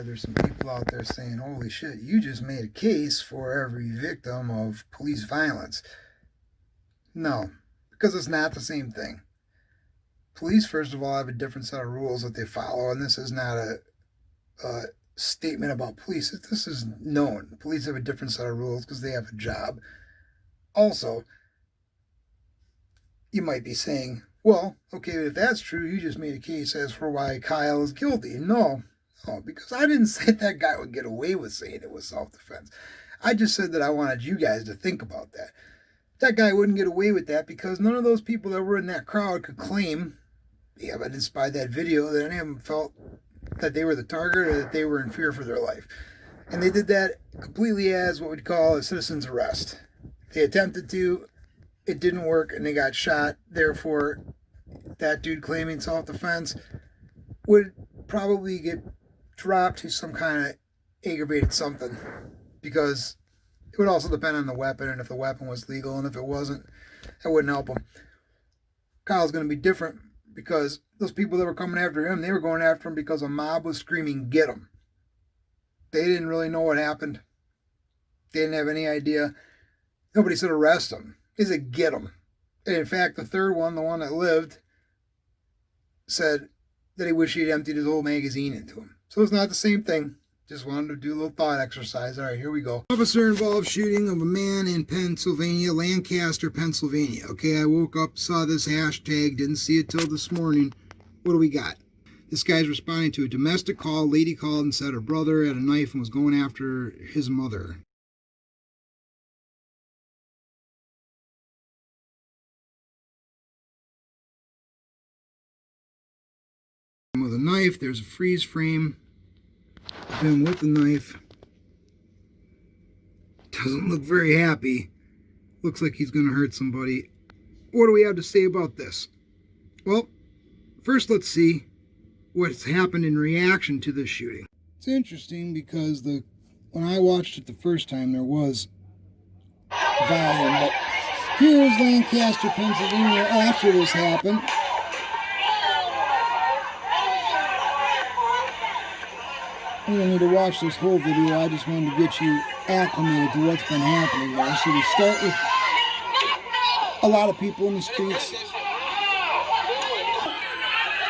There's some people out there saying, holy shit, you just made a case for every victim of police violence. No, because it's not the same thing. Police, first of all, have a different set of rules that they follow, and this is not a statement about police. This is known. Police have a different set of rules because they have a job. Also, you might be saying, well, okay, if that's true, you just made a case as for why Kyle is guilty. No, because I didn't say that guy would get away with saying it was self-defense. I just said that I wanted you guys to think about that. That guy wouldn't get away with that because none of those people that were in that crowd could claim, the evidence by that video, that any of them felt that they were the target or that they were in fear for their life. And they did that completely as what we'd call a citizen's arrest. They attempted to, it didn't work, and they got shot. Therefore, that dude claiming self-defense would probably get dropped to some kind of aggravated something, because it would also depend on the weapon and if the weapon was legal, and if it wasn't, that wouldn't help him. Kyle's going to be different because those people that were coming after him, they were going after him because a mob was screaming, get him. They didn't really know what happened. They didn't have any idea. Nobody said arrest him. They said get him. And in fact, the third one, the one that lived, said that he wished he'd emptied his whole magazine into him. So it's not the same thing. Just wanted to do a little thought exercise. All right, here we go. Officer involved shooting of a man in Pennsylvania, Lancaster, Pennsylvania. Okay, I woke up, saw this hashtag, didn't see it till this morning. What do we got? This guy's responding to a domestic call. Lady called and said her brother had a knife and was going after his mother. With a knife, there's a freeze frame of him with the knife. Doesn't look very happy. Looks like he's going to hurt somebody. What do we have to say about this? Well, first let's see what's happened in reaction to this shooting. It's interesting because when I watched it the first time, there was volume, but here's Lancaster, Pennsylvania after this happened. You don't need to watch this whole video. I just wanted to get you acclimated to what's been happening there. So we start with a lot of people in the streets.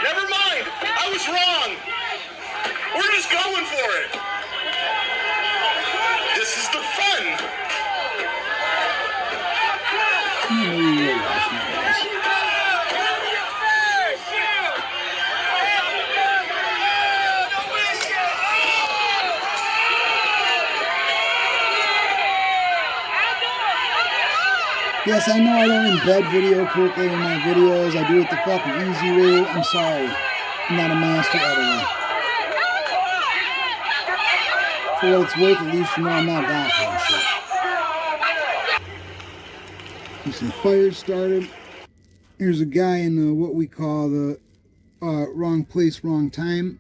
Never mind. I was wrong. We're just going for it. This is the fun. Maybe you'll watch me, guys. Yes, I know I don't embed video correctly in my videos. I do it the fucking easy way. I'm sorry. I'm not a master editor. For what it's worth, at least you know I'm not that kind of shit. There's some fires started. Here's a guy in what we call the wrong place, wrong time.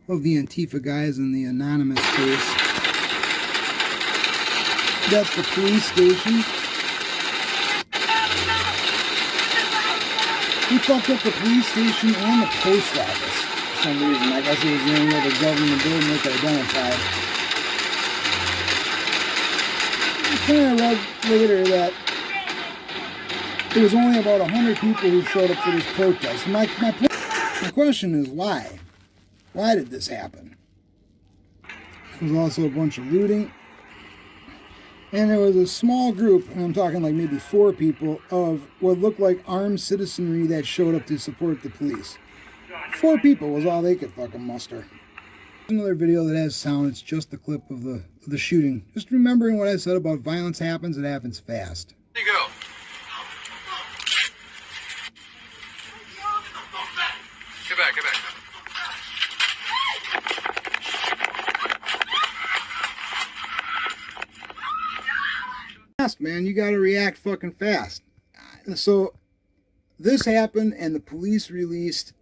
Of the Antifa guys in the anonymous case. That's the police station. He fucked up the police station and the post office for some reason. I guess it was the only other government building they could identify. I kind of read later that there was only about 100 people who showed up for this protest. My question is why? Why did this happen? There was also a bunch of looting. And there was a small group, and I'm talking like maybe 4 people, of what looked like armed citizenry that showed up to support the police. 4 people was all they could fucking muster. Another video that has sound, it's just the clip of the shooting. Just remembering what I said about violence happens, it happens fast. There you go. Get back, get back. Fast, man, you gotta react fucking fast. So This happened, and the police released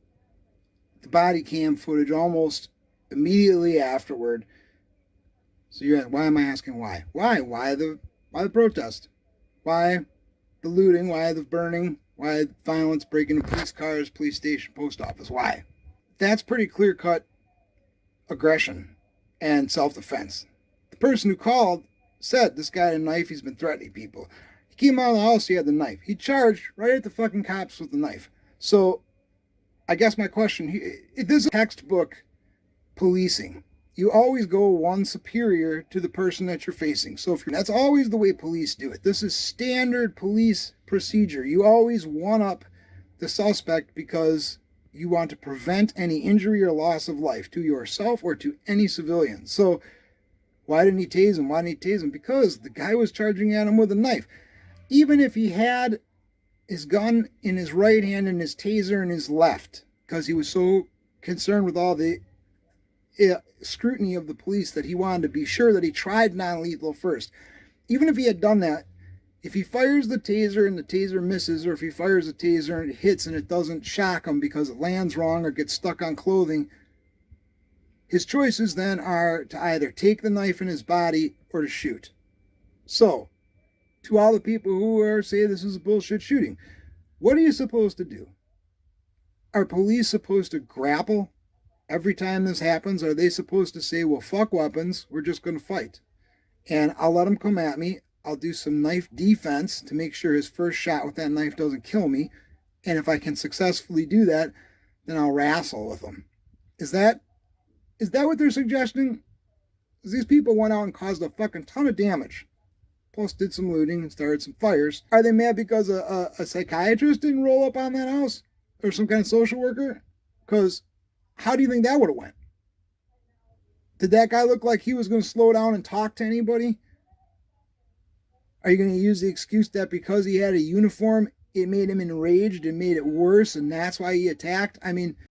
the body cam footage almost immediately afterward. So why am I asking why? Why the protest? Why the looting? Why the burning? Why violence, breaking into police cars, police station, post office? Why? That's pretty clear-cut aggression and self-defense. The person who called said this guy had a knife, he's been threatening people. He came out of the house, he had the knife. He charged right at the fucking cops with the knife. So I guess my question here, this is textbook policing. You always go one superior to the person that you're facing. So that's always the way police do it. This is standard police procedure. You always one-up the suspect because you want to prevent any injury or loss of life to yourself or to any civilian. So why didn't he tase him? Why didn't he tase him? Because the guy was charging at him with a knife. Even if he had his gun in his right hand and his taser in his left, because he was so concerned with all the scrutiny of the police that he wanted to be sure that he tried non-lethal first. Even if he had done that, if he fires the taser and the taser misses, or if he fires a taser and it hits and it doesn't shock him because it lands wrong or gets stuck on clothing, his choices then are to either take the knife in his body or to shoot. So, to all the people who say this is a bullshit shooting, what are you supposed to do? Are police supposed to grapple every time this happens? Are they supposed to say, well, fuck weapons, we're just going to fight? And I'll let him come at me. I'll do some knife defense to make sure his first shot with that knife doesn't kill me. And if I can successfully do that, then I'll wrestle with him. Is that what they're suggesting? Because these people went out and caused a fucking ton of damage. Plus did some looting and started some fires. Are they mad because a psychiatrist didn't roll up on that house? Or some kind of social worker? Because how do you think that would have went? Did that guy look like he was going to slow down and talk to anybody? Are you going to use the excuse that because he had a uniform, it made him enraged and made it worse, and that's why he attacked? I mean,